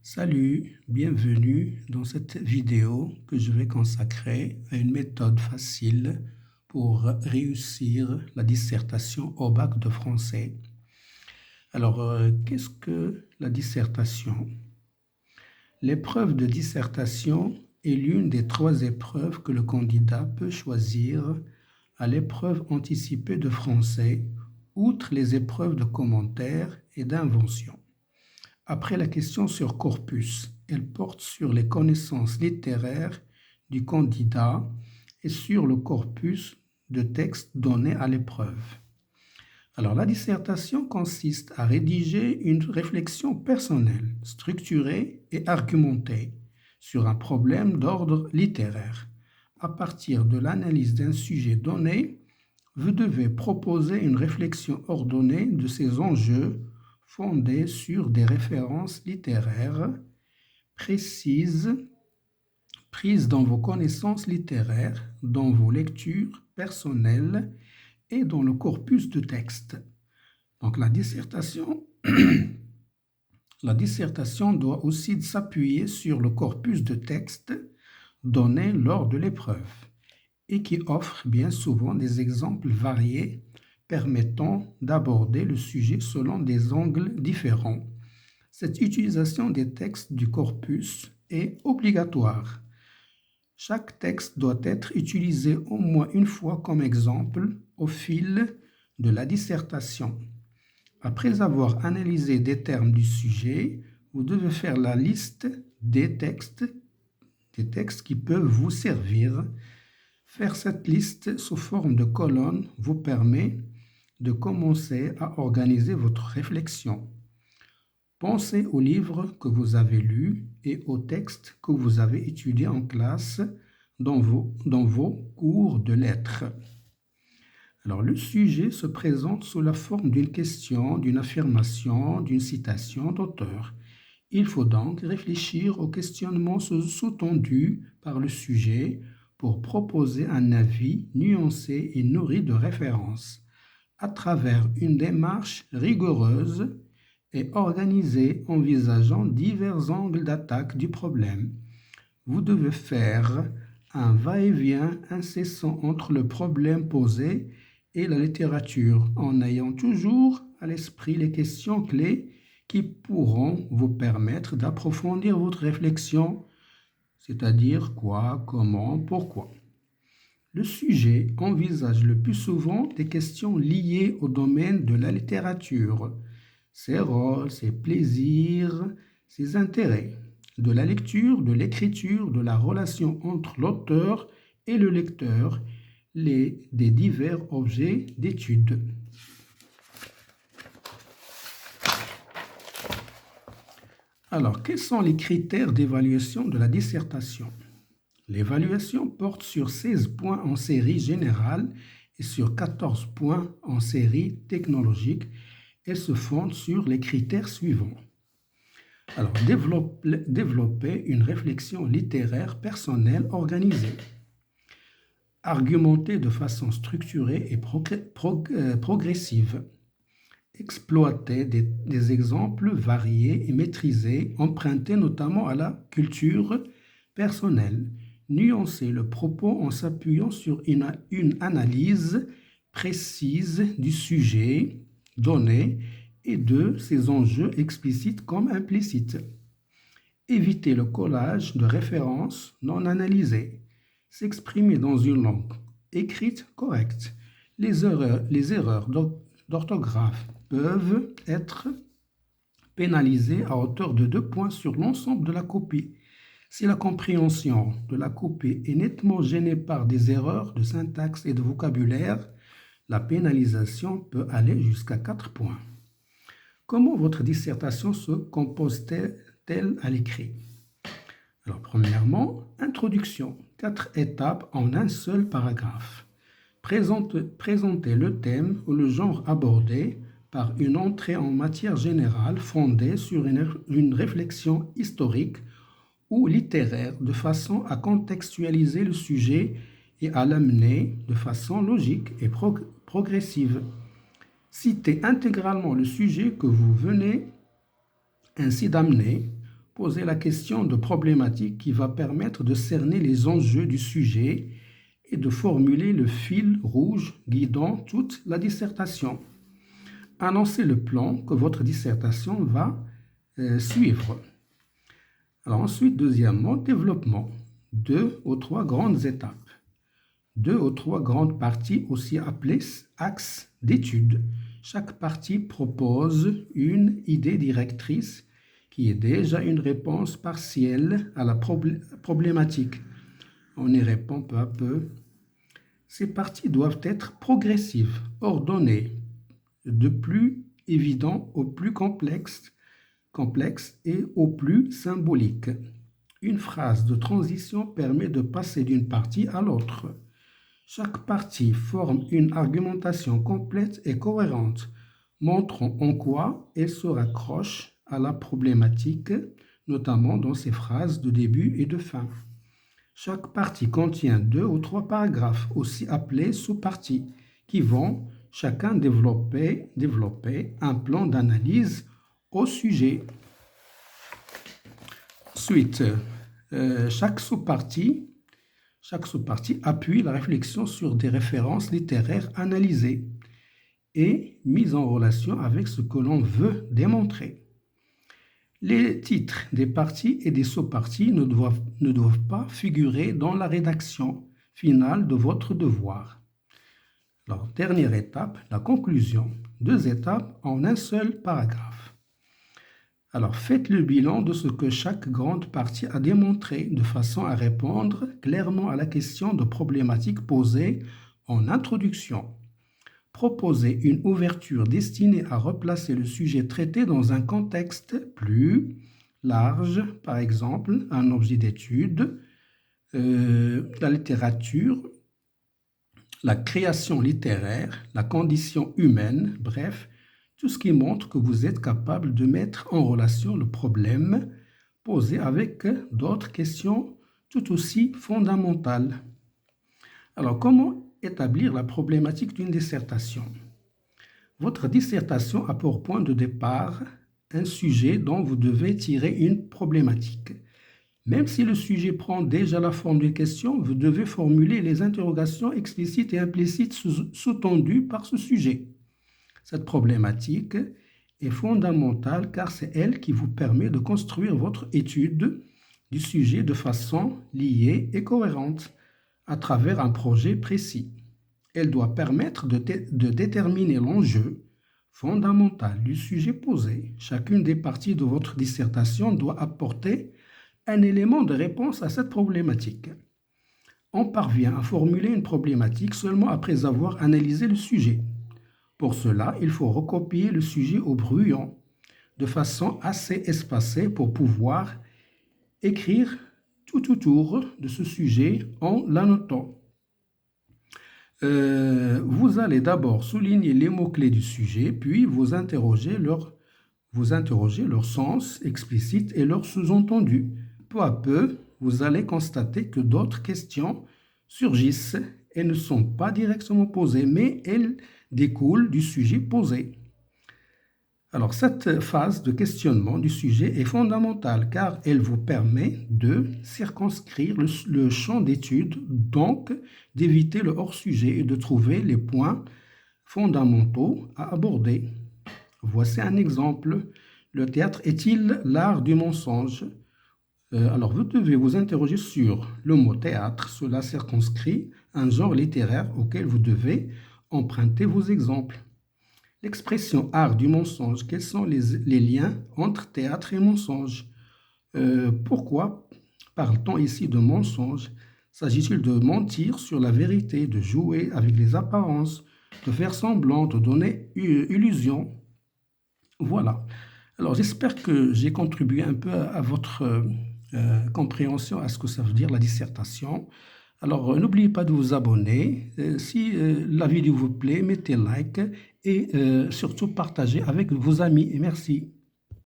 Salut, bienvenue dans cette vidéo que je vais consacrer à une méthode facile pour réussir la dissertation au bac de français. Alors, qu'est-ce que la dissertation? L'épreuve de dissertation est l'une des 3 épreuves que le candidat peut choisir à l'épreuve anticipée de français, outre les épreuves de commentaires et d'invention. Après la question sur corpus, elle porte sur les connaissances littéraires du candidat et sur le corpus de textes donnés à l'épreuve. Alors, la dissertation consiste à rédiger une réflexion personnelle, structurée et argumentée sur un problème d'ordre littéraire. À partir de l'analyse d'un sujet donné, vous devez proposer une réflexion ordonnée de ces enjeux fondée sur des références littéraires précises, prises dans vos connaissances littéraires, dans vos lectures personnelles et dans le corpus de texte. Donc la dissertation doit aussi s'appuyer sur le corpus de texte donné lors de l'épreuve et qui offre bien souvent des exemples variés permettant d'aborder le sujet selon des angles différents. Cette utilisation des textes du corpus est obligatoire. Chaque texte doit être utilisé au moins une fois comme exemple au fil de la dissertation. Après avoir analysé des termes du sujet, vous devez faire la liste des textes qui peuvent vous servir. Faire cette liste sous forme de colonnes vous permet de commencer à organiser votre réflexion. Pensez aux livres que vous avez lus et aux textes que vous avez étudiés en classe dans vos cours de lettres. Alors, le sujet se présente sous la forme d'une question, d'une affirmation, d'une citation d'auteur. Il faut donc réfléchir au questionnement sous-tendu par le sujet pour proposer un avis nuancé et nourri de références. À travers une démarche rigoureuse et organisée envisageant divers angles d'attaque du problème, vous devez faire un va-et-vient incessant entre le problème posé et la littérature, en ayant toujours à l'esprit les questions clés qui pourront vous permettre d'approfondir votre réflexion, c'est-à-dire quoi, comment, pourquoi. Le sujet envisage le plus souvent des questions liées au domaine de la littérature, ses rôles, ses plaisirs, ses intérêts, de la lecture, de l'écriture, de la relation entre l'auteur et le lecteur, des divers objets d'étude. Alors, quels sont les critères d'évaluation de la dissertation? L'évaluation porte sur 16 points en série générale et sur 14 points en série technologique. Elle se fonde sur les critères suivants. Alors, développer une réflexion littéraire personnelle organisée. Argumenter de façon structurée et progressive. Exploiter des exemples variés et maîtrisés, empruntés notamment à la culture personnelle. Nuancer le propos en s'appuyant sur une analyse précise du sujet donné et de ses enjeux explicites comme implicites. Éviter le collage de références non analysées. S'exprimer dans une langue écrite correcte. Les erreurs d'orthographe peuvent être pénalisées à hauteur de 2 points sur l'ensemble de la copie. Si la compréhension de la copie est nettement gênée par des erreurs de syntaxe et de vocabulaire, la pénalisation peut aller jusqu'à 4 points. Comment votre dissertation se compose-t-elle à l'écrit? Alors, premièrement, introduction. 4 étapes en un seul paragraphe. Présentez le thème ou le genre abordé par une entrée en matière générale fondée sur une réflexion historique ou littéraire de façon à contextualiser le sujet et à l'amener de façon logique et progressive. Citez intégralement le sujet que vous venez ainsi d'amener Posez la question de problématique qui va permettre de cerner les enjeux du sujet et de formuler le fil rouge guidant toute la dissertation. Annoncez le plan que votre dissertation va suivre. Alors ensuite, deuxièmement, développement. 2 ou 3 grandes étapes. 2 ou 3 grandes parties, aussi appelées axes d'étude. Chaque partie propose une idée directrice qui est déjà une réponse partielle à la problématique. On y répond peu à peu. Ces parties doivent être progressives, ordonnées, de plus évident au plus complexe et au plus symbolique. Une phrase de transition permet de passer d'une partie à l'autre. Chaque partie forme une argumentation complète et cohérente, montrant en quoi elle se raccroche à la problématique, notamment dans ses phrases de début et de fin. Chaque partie contient 2 ou 3 paragraphes, aussi appelés sous-parties, qui vont chacun développer un plan d'analyse au sujet. Ensuite, chaque sous-partie appuie la réflexion sur des références littéraires analysées et mises en relation avec ce que l'on veut démontrer. Les titres des parties et des sous-parties ne doivent pas figurer dans la rédaction finale de votre devoir. Alors, dernière étape, la conclusion. 2 étapes en un seul paragraphe. Alors, faites le bilan de ce que chaque grande partie a démontré de façon à répondre clairement à la question de problématique posée en introduction. Proposez une ouverture destinée à replacer le sujet traité dans un contexte plus large, par exemple un objet d'étude, la littérature, la création littéraire, la condition humaine, bref, tout ce qui montre que vous êtes capable de mettre en relation le problème posé avec d'autres questions tout aussi fondamentales. Alors, comment établir la problématique d'une dissertation? Votre dissertation a pour point de départ un sujet dont vous devez tirer une problématique. Même si le sujet prend déjà la forme d'une question, vous devez formuler les interrogations explicites et implicites sous-tendues par ce sujet. Cette problématique est fondamentale car c'est elle qui vous permet de construire votre étude du sujet de façon liée et cohérente à travers un projet précis. Elle doit permettre de déterminer l'enjeu fondamental du sujet posé. Chacune des parties de votre dissertation doit apporter un élément de réponse à cette problématique. On parvient à formuler une problématique seulement après avoir analysé le sujet. Pour cela, il faut recopier le sujet au brouillon de façon assez espacée pour pouvoir écrire tout autour de ce sujet en l'annotant. Vous allez d'abord souligner les mots-clés du sujet, puis vous interroger leur sens explicite et leur sous-entendu. Peu à peu, vous allez constater que d'autres questions surgissent et ne sont pas directement posées, mais elles découlent du sujet posé. Alors, cette phase de questionnement du sujet est fondamentale car elle vous permet de circonscrire le champ d'étude, donc d'éviter le hors-sujet et de trouver les points fondamentaux à aborder. Voici un exemple. Le théâtre est-il l'art du mensonge? Alors, vous devez vous interroger sur le mot théâtre. Cela circonscrit un genre littéraire auquel vous devez emprunter vos exemples. L'expression art du mensonge, quels sont les liens entre théâtre et mensonge? Pourquoi parle-t-on ici de mensonge? S'agit-il de mentir sur la vérité, de jouer avec les apparences, de faire semblant, de donner illusion? Voilà. Alors, j'espère que j'ai contribué un peu à votre compréhension à ce que ça veut dire la dissertation. Alors, n'oubliez pas de vous abonner. Si la vidéo vous plaît, mettez like et surtout partagez avec vos amis. Et merci.